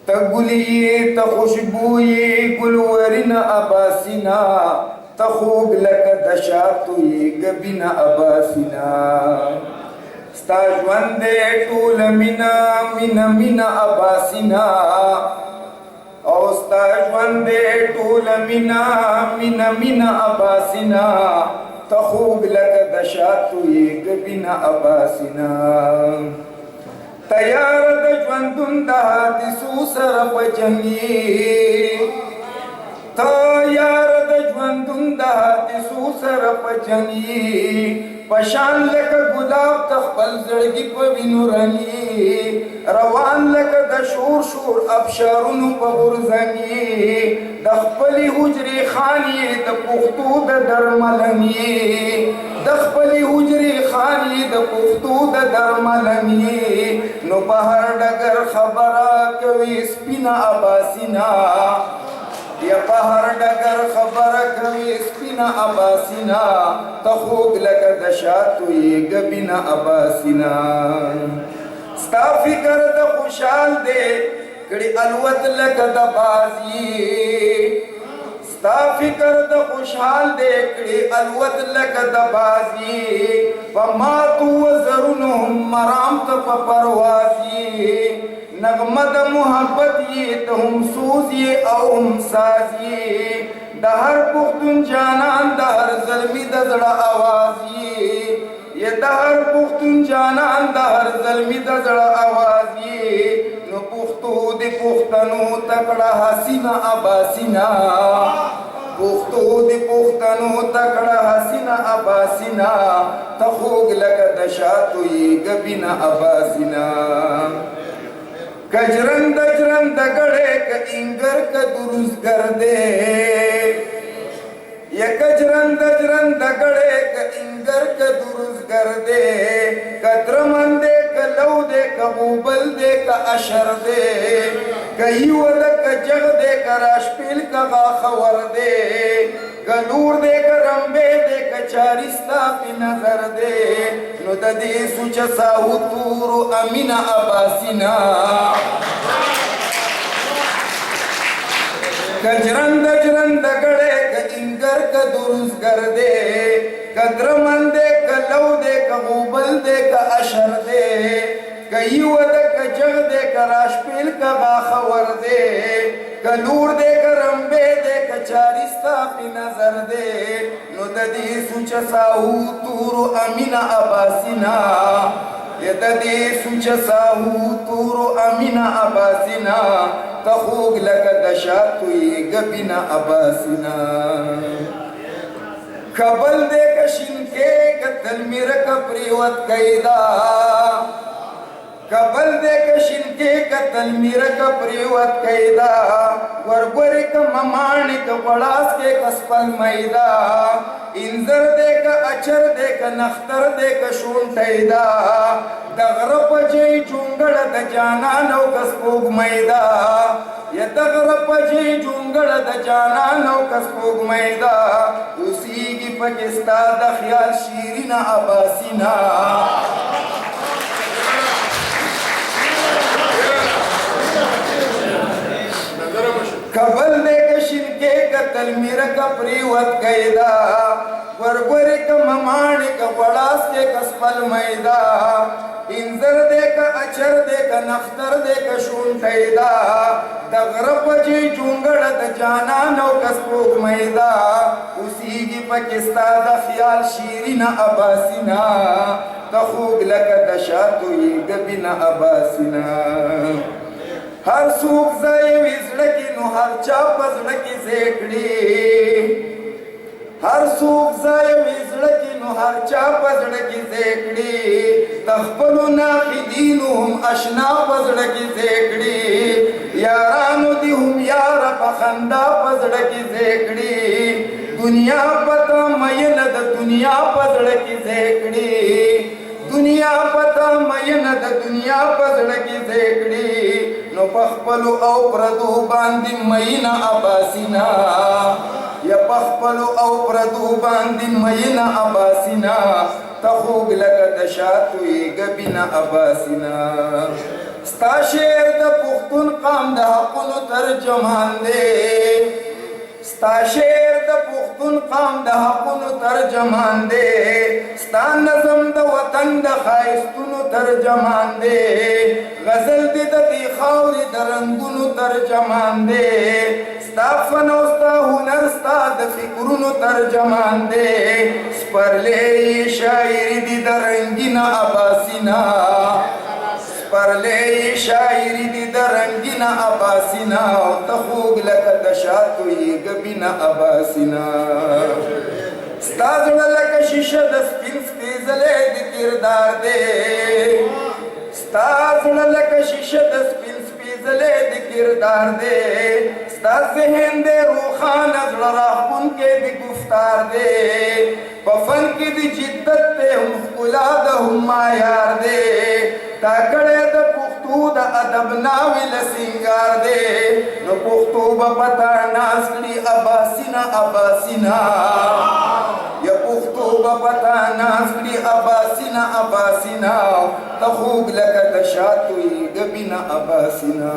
تگلیے تخشبوئے گلورن اباسنا تخوگ لک دشاتوئے گبن اباسنا ستا ژوندے ټول مینا مینا مینا اباسنا او ستا ژوندے ټول مینا مینا مینا اباسنا تخوگ لک دشاتوئے گبن اباسنا تیار د ژوندون د حادثو سره په جنګي تیار د ژوندون د حادثو سره په جنګي پشان لکه ګلاب ته خپل زړګي په وینو رنګي روان لکه د شور شور ابشارونو په غورځنګي د خپلې حجرې خانې د پښتو د درملنګي د خپلې حجرې خانې د پښتو د درملنګي نو په هر ډګر خبره کوي سپینه اباسینا یا په هر ډګر خبره کوي سپینه اباسینا ته خوږ لکه د شاتوې ګبینه اباسینا ستا فکر د خوشحال دی کړي الوت لکه د بازي ستا فکر د خوشحال دی کړي الوت لکه د بازي په ماتو وزرونو هم مرام ته په پروازي نغمه د محبت یې ته هم سوز یې او هم ساز یې د هر پښتون جانان د هر زلمي د زړه آواز یې د هر پښتون جانان د هر زلمي د زړه آواز یې نو پښتو د پښتنو تکړه حسینه اباسینا پښتو د پښتنو تکړه حسینه اباسینا ته خوږ لکه د شاتوې ګبینه اباسینا کجرند جرند گڑے کا انگر کا درزگر دے یا کجرند جرند گڑے کا انگر کا درزگر دے کا درمن دے کا لو دے کا غوبل دے کا اشر دے کا یود کا جغ دے کا راشپیل کا غاخور دے کا نور دے کا رمبے دے کا چارستا پی نظر دے نو دا دے سوچ ساہو تورو امین اباسینا کجرند جرند گڑے کا انگر کا درزگر دے کا درمن دے کا لو دے کا غوبل دے کا اشر دے کا یود کا جغ دے کا راشپیل کا غاخور دے کا نور دے کا رمبے دے کا چارستا پی نظر دے نو دا دی سوچ ساہو تورو امین اباسینا یا دا دی سوچ ساہو تورو امین اباسینا تا خوگ لکا دشاتوی گبینا اباسینا کبل دے کا شنکے کا تلمیر کا پریوت قیدہ کبل دے کا شنکے کا تلمیر کا پریوت قیدہ ورگور کا ممان کا بڑاس کے کسپل میدہ انزر دے کا اچر دے کا نختر دے کا شون ٹیدہ دغرب جی چونگڑ دا جانانو کسپوگ میدہ یا دغرب جی چونگڑ دا جانانو کسپوگ میدہ اسی کی پاکستا دا خیال شیرین اباسینا کبل دے کا شنکے کا تلمیر کا پریوت قیدہ ورگور کا ممان کا بڑاس کے کسپل میدہ انزر دے کا اچر دے کا نختر دے کا شون ٹیدہ دغرب جی چونگڑ دا جانانو کسپوگ میدہ اسی کی پاکستا دا خیال شیرین اباسینا تخوگ لکا دشاتوی گبین اباسینا ہر سوک زائی وزڑکی نو ہر چاپ زڑکی زیکڑی ہر سوک زائی وزڑکی نو ہر چاپ زڑکی زیکڑی تخبلو ناخدینو ہم اشنا پزڑکی زیکڑی یارانو دی ہم یار پخندا پزڑکی زیکڑی دنیا پتا مین دا دنیا پزڑکی زیکڑی دنیا پتا مین دا دنیا پزڑکی زیکڑی نو پخپلو او پردو باندی مین اباسینا یا پخپلو او پردو باندی مین اباسینا تخوگ لگا دشاتوی گبین اباسینا ستا شیر دا پختون قام دا ترجمان دی ستا شعر د پښتون قام د حقونو ترجمان دی ستا نظم د وطن د ښایستونو ترجمان دی غزل دې د دې خاورې د رنګونو ترجمان دی ستا فن او ستا هنر ستا د فکرونو ترجمان دی سپرلی شاعري دې د رنګینه عباسینا سپرلی شاعري دې د رنګینه عباسینا او ته خوږ لکه د شاتو یې ګبینه عباسینا ستا زړه لکه شیشه د سپین سپېڅلی د کردار دی ستا زړه لکه شیشه د سپین سپېڅلی د کردار دی ستا ذهن دی روښانه زړه راښکونکی د گفتار دی په فن کې د جدت دی هم ښکلا ده هم معیار دی تا کړی د پښتو د ادب ناوې له سینګار دی نو پښتو به پتا ناز کړي عباسینا عباسینا یا پښتو به پتا ناز کړي عباسینا عباسینا ته خوږ لکه د شاتو یې ګبینه عباسینا